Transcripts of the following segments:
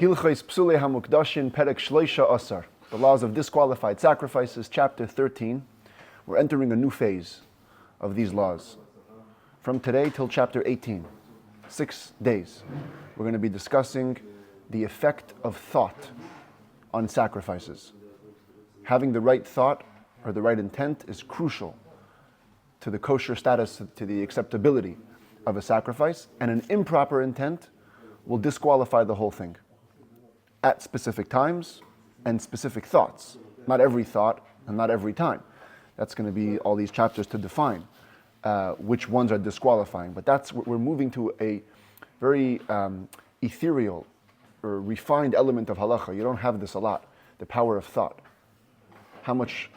Hilchos Pesulei Hamukdashin Perek Shloisha Asar. The laws of disqualified sacrifices, chapter 13. We're entering a new phase of these laws. From today till chapter 18, 6 days, we're going to be discussing the effect of thought on sacrifices. Having the right thought or the right intent is crucial to the kosher status, to the acceptability of a sacrifice, and an improper intent will disqualify the whole thing at specific times and specific thoughts. Not every thought and not every time. That's going to be all these chapters to define which ones are disqualifying. But we're moving to a very ethereal or refined element of halacha. You don't have this a lot, the power of thought. How much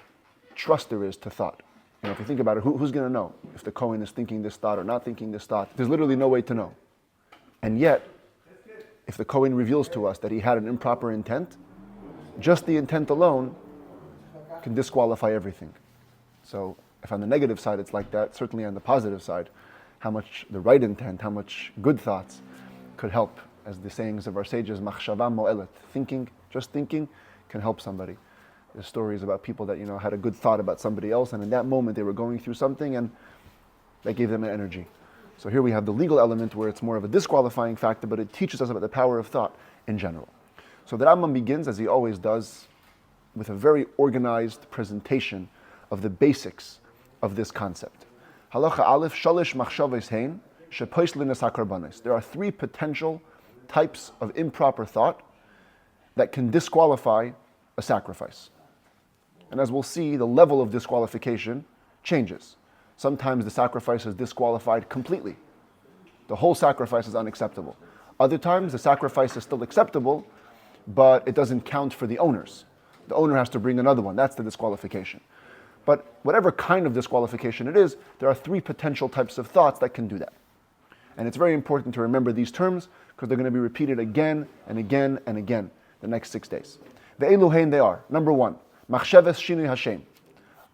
trust there is to thought. If you think about it, who's going to know if the Kohen is thinking this thought or not thinking this thought? There's literally no way to know. And yet, if the Kohen reveals to us that he had an improper intent, just the intent alone can disqualify everything. So if on the negative side it's like that, certainly on the positive side, how much the right intent, how much good thoughts could help. As the sayings of our sages, machshava mo'elet, just thinking can help somebody. There's stories about people that had a good thought about somebody else, and in that moment they were going through something and that gave them an energy. So here we have the legal element where it's more of a disqualifying factor, but it teaches us about the power of thought in general. So the Rambam begins, as he always does, with a very organized presentation of the basics of this concept. Halacha Aleph, Shalish Machshavos Hein, Shepois Linas HaKarbanos. There are 3 potential types of improper thought that can disqualify a sacrifice. And as we'll see, the level of disqualification changes. Sometimes the sacrifice is disqualified completely. The whole sacrifice is unacceptable. Other times the sacrifice is still acceptable, but it doesn't count for the owners. The owner has to bring another one. That's the disqualification. But whatever kind of disqualification it is, there are 3 potential types of thoughts that can do that. And it's very important to remember these terms because they're going to be repeated again and again and again the next 6 days. The Eluhein they are. Number 1, Machshavos Shinui Hashem.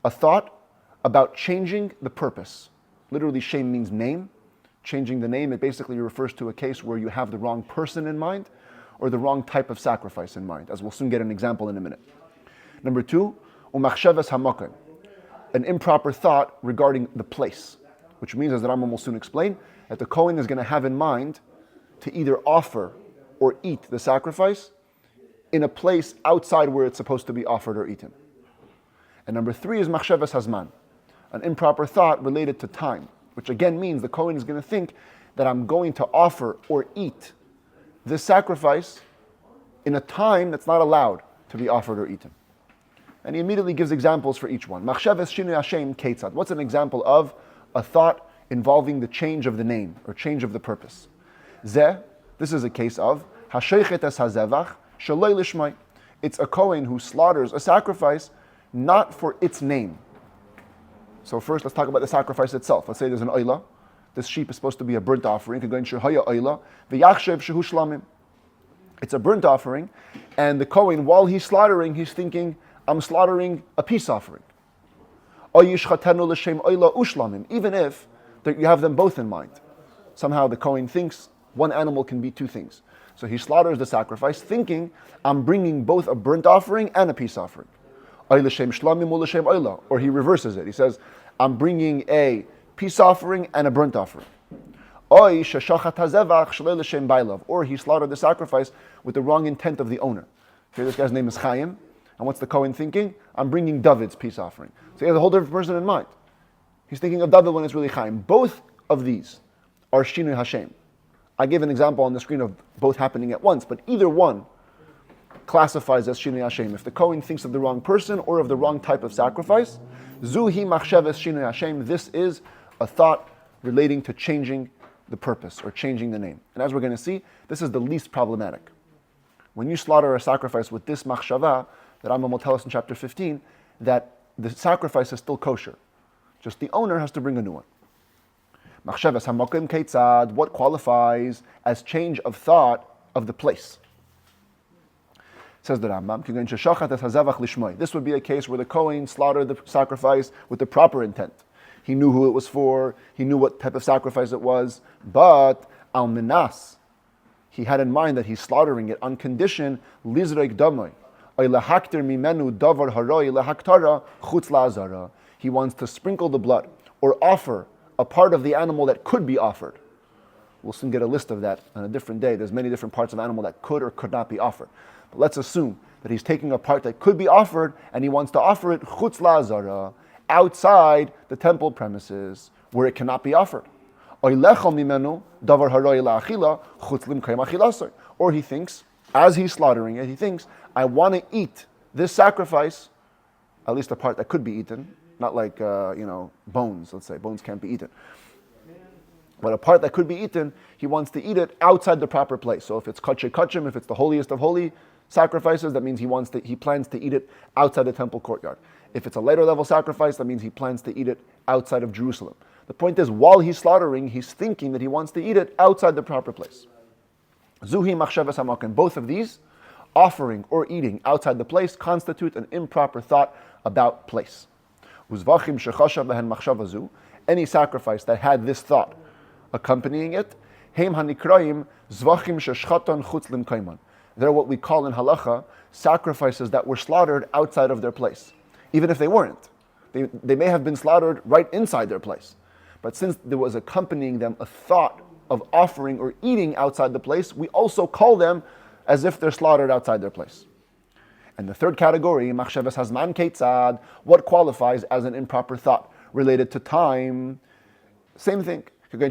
A thought about changing the purpose. Literally, Shem means name. Changing the name, it basically refers to a case where you have the wrong person in mind or the wrong type of sacrifice in mind, as we'll soon get an example in a minute. Number 2, Umachshavos Hamakom. An improper thought regarding the place, which means, as the Rambam will soon explain, that the Kohen is going to have in mind to either offer or eat the sacrifice in a place outside where it's supposed to be offered or eaten. And number 3 is Machshavos Hazman, an improper thought related to time, which again means the Kohen is going to think that I'm going to offer or eat this sacrifice in a time that's not allowed to be offered or eaten. And he immediately gives examples for each one. Machshavos Shinui Hashem Ketzad. What's an example of a thought involving the change of the name or change of the purpose? Zeh, this is a case of Hashoichet es hazevach shaloi lishmai. It's a Kohen who slaughters a sacrifice not for its name. So first, let's talk about the sacrifice itself. Let's say there's an oila. This sheep is supposed to be a burnt offering. It's a burnt offering, and the Kohen, while he's slaughtering, he's thinking, I'm slaughtering a peace offering. Even if you have them both in mind. Somehow the Kohen thinks one animal can be 2 things. So he slaughters the sacrifice thinking, I'm bringing both a burnt offering and a peace offering. Or he reverses it. He says, I'm bringing a peace offering and a burnt offering. Or he slaughtered the sacrifice with the wrong intent of the owner. Here, this guy's name is Chaim. And what's the Kohen thinking? I'm bringing David's peace offering. So he has a whole different person in mind. He's thinking of David when it's really Chaim. Both of these are Shinui Hashem. I gave an example on the screen of both happening at once, but either one classifies as Shinui Hashem. If the Kohen thinks of the wrong person or of the wrong type of sacrifice, Zuhi Machshavos Shinui Hashem, this is a thought relating to changing the purpose or changing the name. And as we're going to see, this is the least problematic. When you slaughter a sacrifice with this machshava, that Rambam will tell us in chapter 15, that the sacrifice is still kosher. Just the owner has to bring a new one. Machshavos Hamakom Ketzad, what qualifies as change of thought of the place? Says the Rambam, this would be a case where the Kohen slaughtered the sacrifice with the proper intent. He knew who it was for, he knew what type of sacrifice it was, but al minas, he had in mind that he's slaughtering it on condition lizrek damai. He wants to sprinkle the blood or offer a part of the animal that could be offered. We'll soon get a list of that on a different day. There's many different parts of the animal that could or could not be offered. But let's assume that he's taking a part that could be offered and he wants to offer it chutz la'azara, outside the temple premises where it cannot be offered. Or he thinks, as he's slaughtering it, he thinks, I want to eat this sacrifice, at least the part that could be eaten, not like, bones, let's say. Bones can't be eaten. But a part that could be eaten, he wants to eat it outside the proper place. So if it's kachei kachim, if it's the holiest of holy sacrifices, that means he plans to eat it outside the temple courtyard. If it's a later level sacrifice, that means he plans to eat it outside of Jerusalem. The point is, while he's slaughtering, he's thinking that he wants to eat it outside the proper place. Zuhi machshavas hamakan. Both of these, offering or eating outside the place, constitute an improper thought about place. Uzvachim shechashav lehen machshava zu. Any sacrifice that had this thought accompanying it, heim hanikrayim zvachim sheshchaton chutz limkayman. They're what we call in halacha sacrifices that were slaughtered outside of their place, even if they weren't. They may have been slaughtered right inside their place. But since there was accompanying them a thought of offering or eating outside the place, we also call them as if they're slaughtered outside their place. And the third category, machshavas hazman keitzad, what qualifies as an improper thought related to time? Same thing. The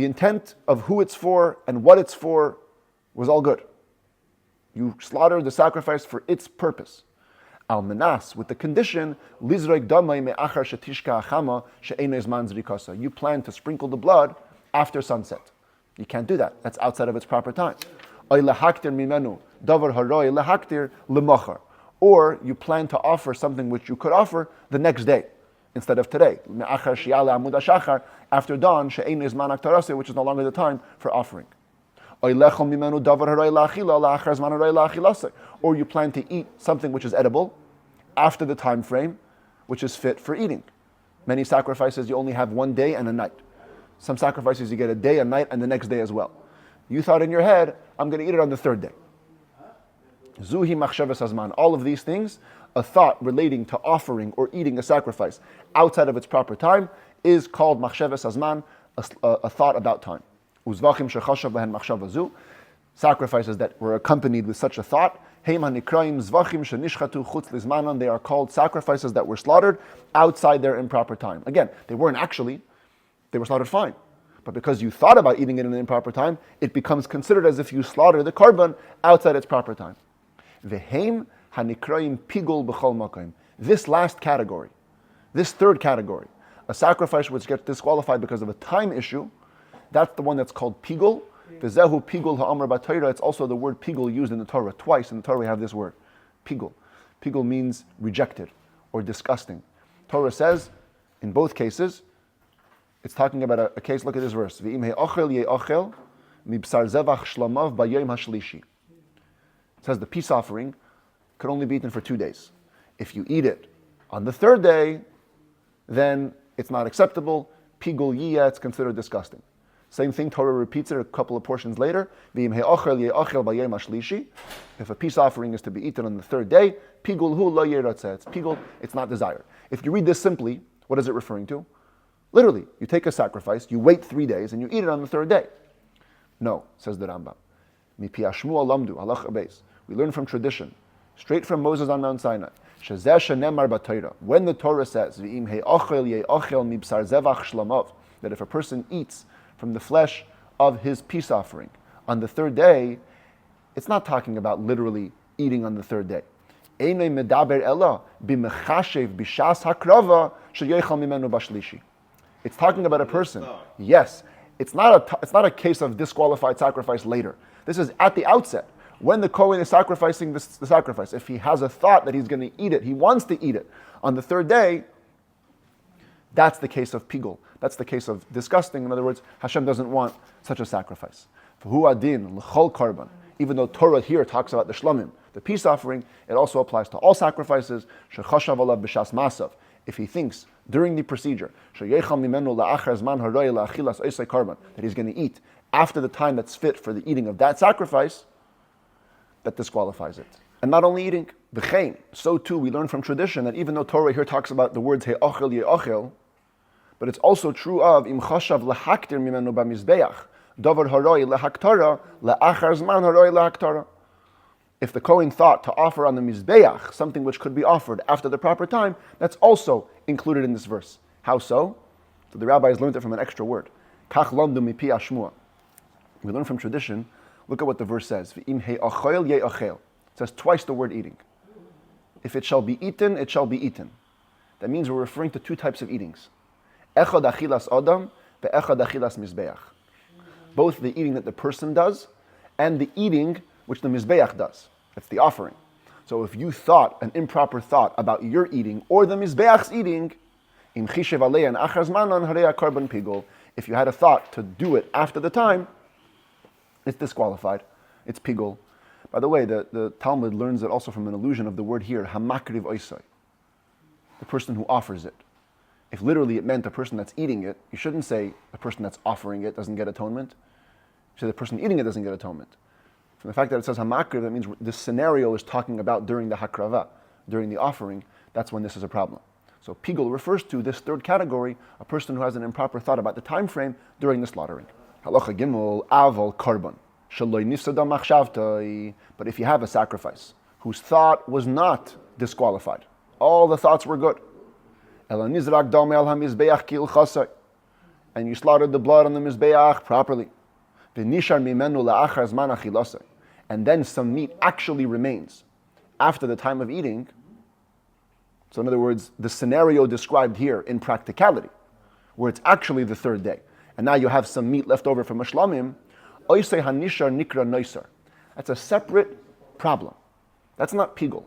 intent of who it's for and what it's for was all good. You slaughtered the sacrifice for its purpose. Al menas, with the condition, lizrek damai me'achar shetishka achama she'eino zman zrikasa. You plan to sprinkle the blood after sunset. You can't do that. That's outside of its proper time. Or you plan to offer something which you could offer the next day instead of today. After dawn, which is no longer the time for offering. Or you plan to eat something which is edible after the time frame, which is fit for eating. Many sacrifices you only have one day and a night. Some sacrifices you get a day, a night, and the next day as well. You thought in your head, I'm going to eat it on the third day. Zuhi machshavas hazman. All of these things, a thought relating to offering or eating a sacrifice outside of its proper time, is called machshavas hazman, a thought about time. Uzvachim shechashav lehen machshava zu. Sacrifices that were accompanied with such a thought. Heim hanikrayim zvachim shenishchatu chutz lizmanan. They are called sacrifices that were slaughtered outside their improper time. Again, they weren't actually. They were slaughtered fine. But because you thought about eating it in an improper time, it becomes considered as if you slaughter the korban outside its proper time. Veheim hanikrayim pigul b'chol makayim. This last category, this third category, a sacrifice which gets disqualified because of a time issue, that's the one that's called pigul. V'zehu pigul ha'amar b'Torah. It's also the word pigul used in the Torah. Twice in the Torah we have this word, pigul. Pigul means rejected or disgusting. Torah says, in both cases, it's talking about a case. Look at this verse. V'im he'ochel ye'ochel mibsar zevach shlamav b'yom hashlishi. It says the peace offering could only be eaten for 2 days. If you eat it on the third day, then it's not acceptable. Pigul yiyah, it's considered disgusting. Same thing, Torah repeats it a couple of portions later. V'im he'ochel ye'ochel b'yom hashlishi. If a peace offering is to be eaten on the third day, pigul hu lo yiratzeh. It's pigul, it's not desired. If you read this simply, what is it referring to? Literally, you take a sacrifice, you wait 3 days, and you eat it on the third day. No, says the Rambam. Mipi ashmu alamdu, halach abeis. We learn from tradition, straight from Moses on Mount Sinai. Shezeh shenemar b'Torah. When the Torah says, V'im he'ochel ye'ochel mibsar zevach shlamav, that if a person eats from the flesh of his peace offering on the third day, it's not talking about literally eating on the third day. Einay medaber ela b'mechashev b'shas hakrava sheyochel mimenu b'shlishi. It's talking about a person. Yes, it's not a case of disqualified sacrifice later. This is at the outset. When the Kohen is sacrificing the sacrifice, if he has a thought that he's going to eat it, he wants to eat it on the third day, that's the case of pigul. That's the case of disgusting. In other words, Hashem doesn't want such a sacrifice. V'hu adin l'chol karban. Even though Torah here talks about the shlamim, the peace offering, it also applies to all sacrifices. Shechashav alav b'shas masav. If he thinks during the procedure that he's going to eat after the time that's fit for the eating of that sacrifice, that disqualifies it. And not only eating, v'chein, so too we learn from tradition that even though Torah here talks about the words he'ochel ye'ochel, but it's also true of im chashav lehaktir mimenu b'mizbeach, davar haroi lehaktara, le'achar zman haroi lehaktara. If the Kohen thought to offer on the Mizbeach something which could be offered after the proper time, that's also included in this verse. How so? So the rabbis learned it from an extra word. Kach lamdu mipi ashmua. We learn from tradition. Look at what the verse says. V'im he'achel ye'achel. It says twice the word eating. If it shall be eaten, it shall be eaten. That means we're referring to two types of eatings. Echad achilas adam ve'echad achilas mizbeach. Both the eating that the person does and the eating which the Mizbeach does. That's the offering. So if you thought an improper thought about your eating or the Mizbeach's eating, im chishev alei and achar zmanan harei korban pigul. If you had a thought to do it after the time, it's disqualified. It's pigul. By the way, the Talmud learns it also from an allusion of the word here, hamakriv oisai, the person who offers it. If literally it meant a person that's eating it, you shouldn't say the person that's offering it doesn't get atonement. You say the person eating it doesn't get atonement. From the fact that it says hamakriv, that means this scenario is talking about during the hakrava, during the offering. That's when this is a problem. So pigul refers to this third category, a person who has an improper thought about the time frame during the slaughtering. Halacha gimel aval korban shaloi nifsada machshavtai. But if you have a sacrifice whose thought was not disqualified, all the thoughts were good, ela nizrak dam el hamizbeach ki ilchasai, and you slaughtered the blood on the mizbeach properly, v'nishar mimenu la'achar zman achilasai, and then some meat actually remains after the time of eating. So in other words, the scenario described here in practicality, where it's actually the third day, and now you have some meat left over from Shlamim, oisei hanishar nikra noiser. That's a separate problem. That's not pigul.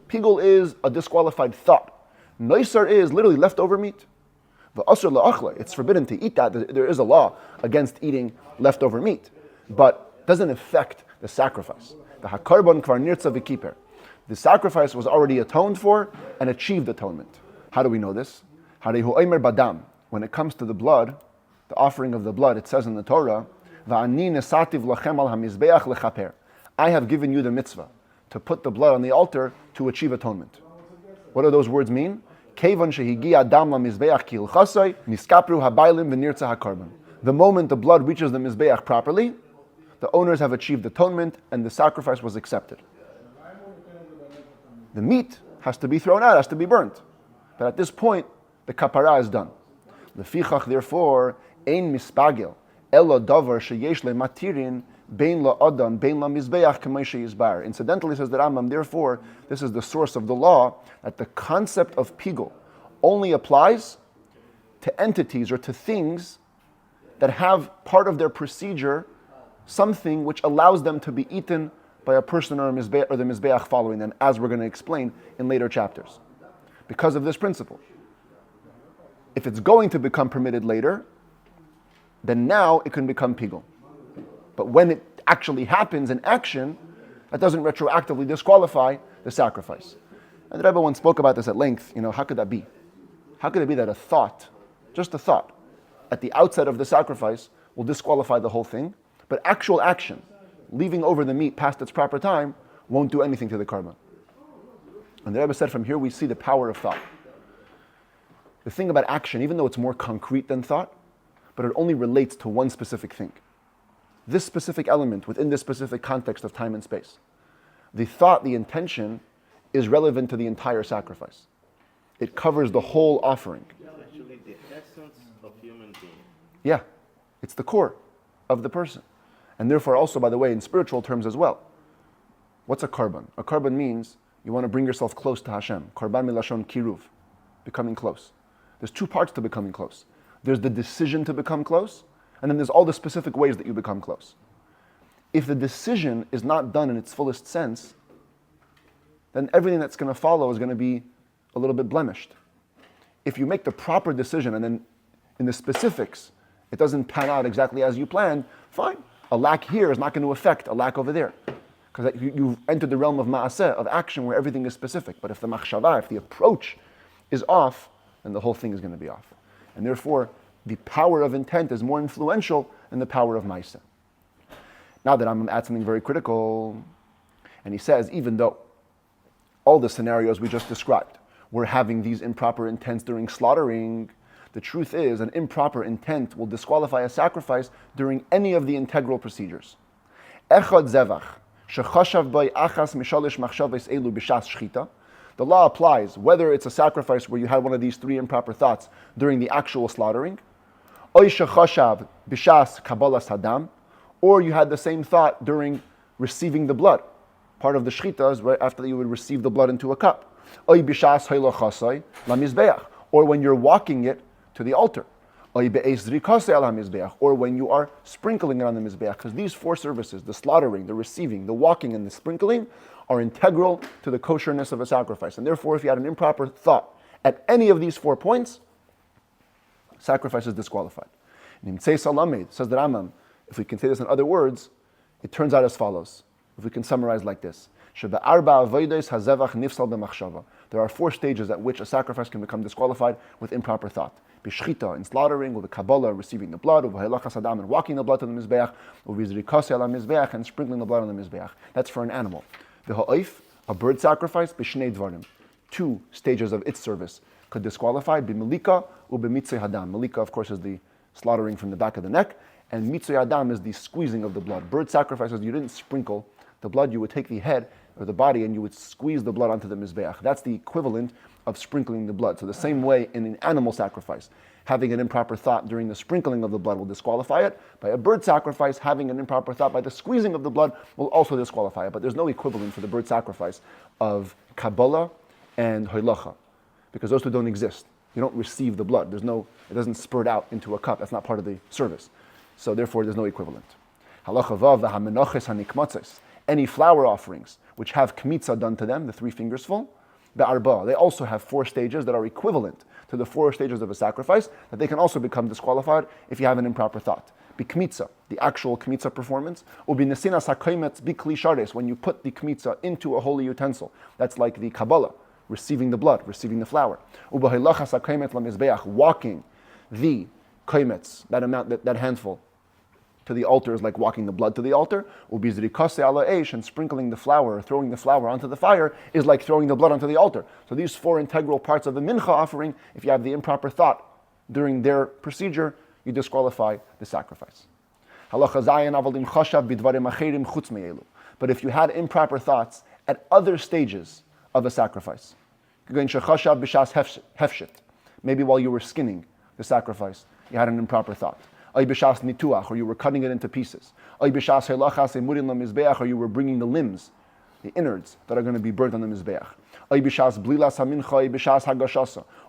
Pigul is a disqualified thought. Noiser is literally leftover meat. V'asur la'achle, it's forbidden to eat that. There is a law against eating leftover meat, but doesn't affect the sacrifice. The hakarban kvar nirtza v'kiper. The sacrifice was already atoned for and achieved atonement. How do we know this? Harehu omer badam. When it comes to the blood, the offering of the blood, it says in the Torah, Va'ani nesativ lachem al hamizbeach lechaper. I have given you the mitzvah to put the blood on the altar to achieve atonement. What do those words mean? Kevan shehigi adam lamizbeach ki ilchasai niskapru habaylim v'nirtza hakarban. The moment the blood reaches the mizbeach properly, the owners have achieved atonement and the sacrifice was accepted. The meat has to be thrown out, has to be burnt. But at this point, the kapara is done. Lefichach, therefore, ein mispagel elo davar sheyesh le matirin bein la adam bein la mizbeach k'may sheyizbar. Incidentally, says the Rambam, therefore, this is the source of the law that the concept of pigul only applies to entities or to things that have part of their procedure something which allows them to be eaten by a person or the mizbeach following them, as we're going to explain in later chapters. Because of this principle. If it's going to become permitted later, then now it can become pigul. But when it actually happens in action, that doesn't retroactively disqualify the sacrifice. And the Rabbi once spoke about this at length. How could that be? How could it be that a thought, just a thought, at the outset of the sacrifice will disqualify the whole thing, but actual action, leaving over the meat past its proper time, won't do anything to the korban? And the Rebbe said, from here we see the power of thought. The thing about action, even though it's more concrete than thought, but it only relates to one specific thing. This specific element within this specific context of time and space. The thought, the intention, is relevant to the entire sacrifice. It covers the whole offering. Actually, the essence of human being. Yeah, it's the core of the person. And therefore also, by the way, in spiritual terms as well. What's a korban? A korban means you want to bring yourself close to Hashem. Korban milashon kiruv, becoming close. There's two parts to becoming close. There's the decision to become close, and then there's all the specific ways that you become close. If the decision is not done in its fullest sense, then everything that's going to follow is going to be a little bit blemished. If you make the proper decision and then in the specifics, it doesn't pan out exactly as you planned, fine. A lack here is not going to affect a lack over there. Because you've entered the realm of ma'aseh, of action, where everything is specific. But if the machshavah, if the approach is off, then the whole thing is going to be off. And therefore, the power of intent is more influential than the power of ma'aseh. Now that I'm at something very critical, and he says, even though all the scenarios we just described, we're having these improper intents during slaughtering, the truth is an improper intent will disqualify a sacrifice during any of the integral procedures. Echad zevach, shechashav by achas mishalish machshaves elu b'shas shchita. The law applies whether it's a sacrifice where you had one of these three improper thoughts during the actual slaughtering, oy shechashav b'shas kabbalas hadam, or you had the same thought during receiving the blood. Part of the shchita is right after you would receive the blood into a cup. Oy b'shas haylachasai lamizbeach, or when you're walking it to the altar. Or when you are sprinkling it on the mizbeach, because these four services, the slaughtering, the receiving, the walking, and the sprinkling, are integral to the kosherness of a sacrifice. And therefore, if you had an improper thought at any of these 4 points, sacrifice is disqualified. And says the Rambam, if we can say this in other words, it turns out as follows. If we can summarize like this. There are 4 stages at which a sacrifice can become disqualified with improper thought. B'shchita, in slaughtering, with the Kabbalah, receiving the blood, with Hilchos and walking the blood to the Mizbeach, with Mizbeach, and sprinkling the blood on the Mizbeach. That's for an animal. The ha'oif, a bird sacrifice, b'shnei dvarim. 2 stages of its service could disqualify, b'melika or b'mitzay hadam. Melika, of course, is the slaughtering from the back of the neck, and mitzay hadam is the squeezing of the blood. Bird sacrifices, you didn't sprinkle the blood, you would take the head or the body and you would squeeze the blood onto the Mizbeach. That's the equivalent of sprinkling the blood. So the same way in an animal sacrifice, having an improper thought during the sprinkling of the blood will disqualify it. By a bird sacrifice, having an improper thought by the squeezing of the blood will also disqualify it. But there's no equivalent for the bird sacrifice of Kabbalah and Hoylacha, because those two don't exist. You don't receive the blood. It doesn't spurt out into a cup. That's not part of the service. So therefore, there's no equivalent. Halacha vav v'hamenoches hanikmatzes. Any flower offerings which have kmitza done to them, the 3 fingers full, be'arba, they also have 4 stages that are equivalent to the 4 stages of a sacrifice, that they can also become disqualified if you have an improper thought. Be kmitza, the actual kmitza performance, or be nesinas hakaimetz bi kli shares, when you put the kmitza into a holy utensil. That's like the Kabbalah, receiving the blood, receiving the flour. Ubahilachas hakaimet lamizbeach, walking the kaimetz, that amount, that handful, to the altar is like walking the blood to the altar. And sprinkling the flour, throwing the flour onto the fire, is like throwing the blood onto the altar. So these 4 integral parts of the mincha offering, if you have the improper thought during their procedure, you disqualify the sacrifice. But if you had improper thoughts at other stages of a sacrifice, maybe while you were skinning the sacrifice, you had an improper thought. Or you were cutting it into pieces. Or you were bringing the limbs, the innards that are going to be burnt on the mizbeach.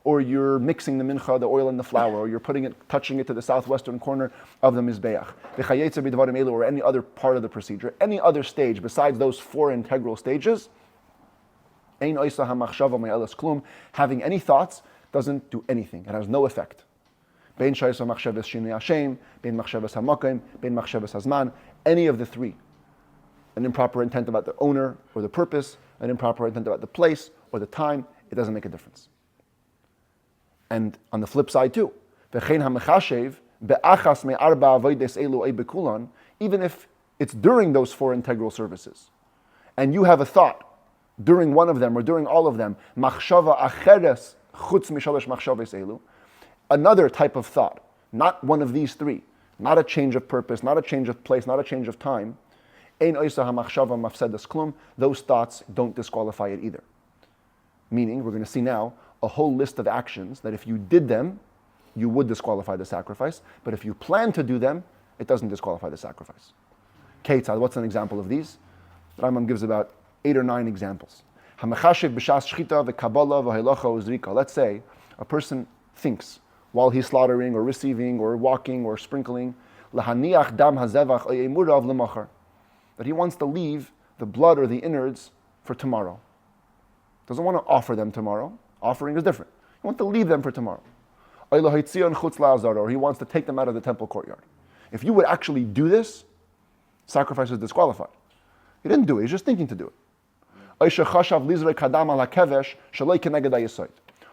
Or you're mixing the mincha, the oil and the flour, or you're touching it to the southwestern corner of the mizbeach. Or any other part of the procedure, any other stage besides those 4 integral stages, having any thoughts doesn't do anything. It has no effect. Any of the 3. An improper intent about the owner or the purpose, an improper intent about the place or the time, it doesn't make a difference. And on the flip side too, even if it's during those 4 integral services, and you have a thought during one of them or during all of them, another type of thought, not one of these 3, not a change of purpose, not a change of place, not a change of time, those thoughts don't disqualify it either. Meaning, we're going to see now a whole list of actions that if you did them, you would disqualify the sacrifice, but if you plan to do them, it doesn't disqualify the sacrifice. Ketzad, what's an example of these? Rambam gives about 8 or 9 examples. Let's say a person thinks, while he's slaughtering or receiving or walking or sprinkling, that he wants to leave the blood or the innards for tomorrow. Doesn't want to offer them tomorrow. Offering is different. He wants to leave them for tomorrow. Or he wants to take them out of the temple courtyard. If you would actually do this, sacrifice is disqualified. He didn't do it, he's just thinking to do it.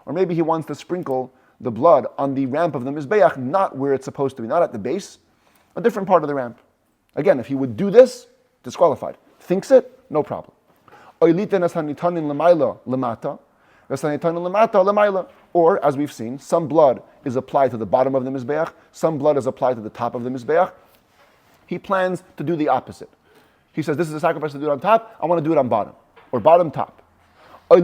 Or maybe he wants to sprinkle the blood on the ramp of the Mizbeach, not where it's supposed to be, not at the base, a different part of the ramp. Again, if he would do this, disqualified. Thinks it, no problem. Or, as we've seen, some blood is applied to the bottom of the Mizbeach, some blood is applied to the top of the Mizbeach. He plans to do the opposite. He says, this is a sacrifice to do it on top, I want to do it on bottom, or bottom top. Or he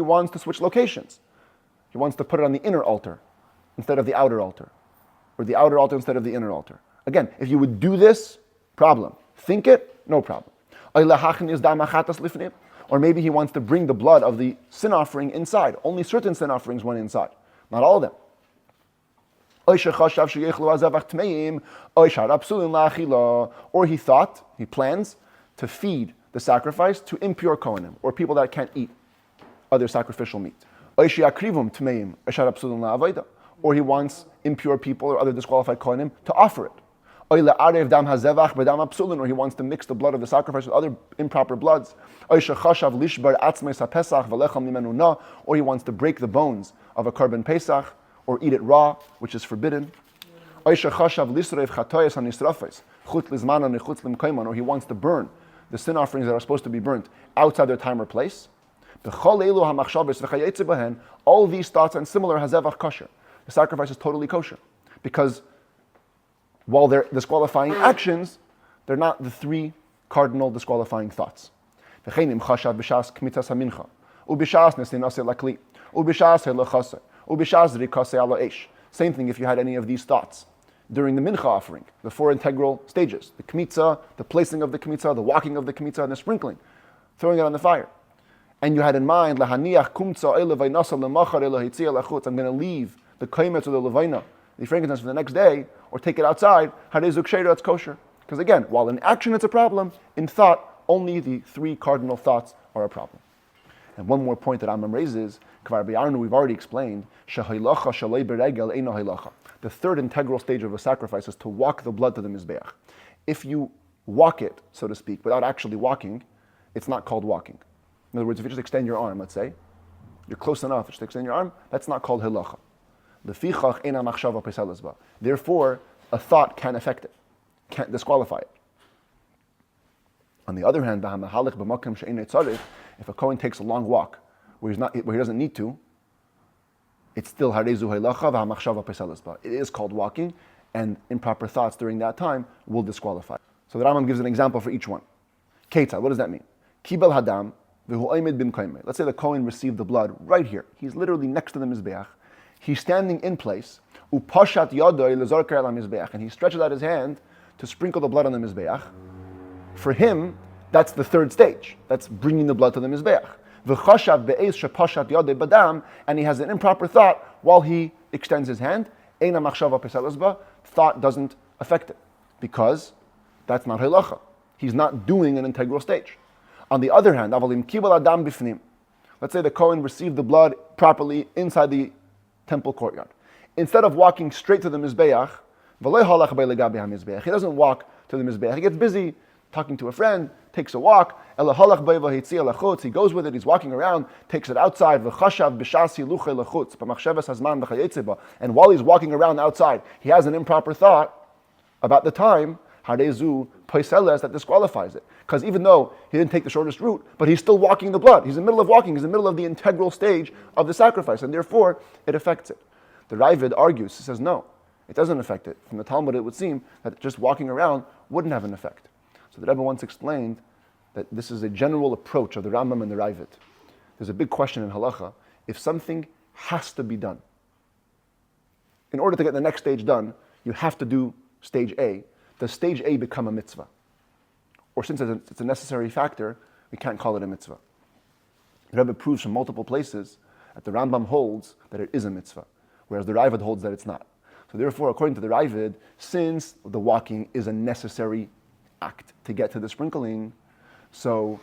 wants to switch locations. He wants to put it on the inner altar instead of the outer altar, or the outer altar instead of the inner altar. Again, if you would do this, problem. Think it, no problem. Or maybe he wants to bring the blood of the sin offering inside. Only certain sin offerings went inside, not all of them. Or he thought, he plans to feed the sacrifice to impure kohanim, or people that can't eat other sacrificial meat. Or he wants impure people or other disqualified kohanim to offer it. Or he wants to mix the blood of the sacrifice with other improper bloods. Or he wants to break the bones of a korban pesach, or eat it raw, which is forbidden. Or he wants to burn the sin offerings that are supposed to be burnt outside their time or place. All these thoughts and similar hazevach kosher. The sacrifice is totally kosher, because while they're disqualifying actions, they're not the three cardinal disqualifying thoughts. Same thing if you had any of these thoughts during the mincha offering, the four integral stages, the kmitza, the placing of the kmitza, the walking of the kmitza, and the sprinkling, throwing it on the fire. And you had in mind, I'm going to leave the kaimetz or the levaina, the frankincense, for the next day, or take it outside, it's kosher. Because again, while in action it's a problem, in thought, only the three cardinal thoughts are a problem. And one more point that Rambam raises, we've already explained, the third integral stage of a sacrifice is to walk the blood to the Mizbeach. If you walk it, so to speak, without actually walking, it's not called walking. In other words, if you just extend your arm, let's say, you're close enough to extend your arm, that's not called hilacha. Therefore, a thought can't affect it, can't disqualify it. On the other hand, if a Kohen takes a long walk where he doesn't need to, it's still harezu hilacha v'hamachshava pesel. It is called walking, and improper thoughts during that time will disqualify. So the Rambam gives an example for each one. Ketzad, what does that mean? Kibel hadam v'hu oimed b'mkoimei. Let's say the Kohen received the blood right here. He's literally next to the Mizbeach. He's standing in place, upashat yadoi lezorker el mizbeach, and he stretches out his hand to sprinkle the blood on the Mizbeach. For him, that's the third stage. That's bringing the blood to the Mizbeach. V'chashav be'ez shepashat yadoi badam, and he has an improper thought while he extends his hand. Eina machshava pesel. Thought doesn't affect it, because that's not hilacha. He's not doing an integral stage. On the other hand, avalim kibel adam bifnim. Let's say the Kohen received the blood properly inside the temple courtyard. Instead of walking straight to the Mizbeach, he doesn't walk to the Mizbeach. He gets busy talking to a friend, takes a walk, he goes with it, he's walking around, takes it outside, and while he's walking around outside, he has an improper thought about the time, that disqualifies it. Because even though he didn't take the shortest route, but he's still walking the blood. He's in the middle of walking. He's in the middle of the integral stage of the sacrifice, and therefore it affects it. The Ravid argues, he says, no, it doesn't affect it. From the Talmud, it would seem that just walking around wouldn't have an effect. So the Rebbe once explained that this is a general approach of the Rambam and the Ravid. There's a big question in halacha. If something has to be done, in order to get the next stage done, you have to do stage A. Does stage A become a mitzvah? Or since it's a necessary factor, we can't call it a mitzvah. The Rebbe proves from multiple places that the Rambam holds that it is a mitzvah, whereas the Ravid holds that it's not. So therefore, according to the Ravid, since the walking is a necessary act to get to the sprinkling, so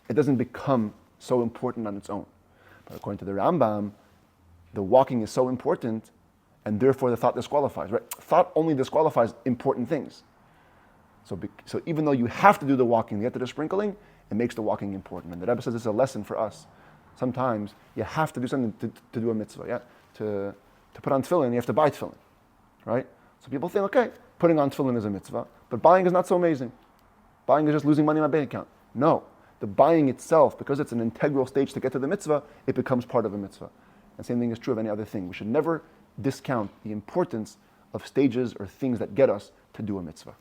it doesn't become so important on its own. But according to the Rambam, the walking is so important, and therefore the thought disqualifies. Right? Thought only disqualifies important things. So even though you have to do the walking to get to the sprinkling, it makes the walking important. And the Rebbe says this is a lesson for us. Sometimes you have to do something to do a mitzvah, yeah? To To put on tefillin, you have to buy tefillin, right? So people think, okay, putting on tefillin is a mitzvah, but buying is not so amazing. Buying is just losing money in my bank account. No, the buying itself, because it's an integral stage to get to the mitzvah, it becomes part of a mitzvah. And same thing is true of any other thing. We should never discount the importance of stages or things that get us to do a mitzvah.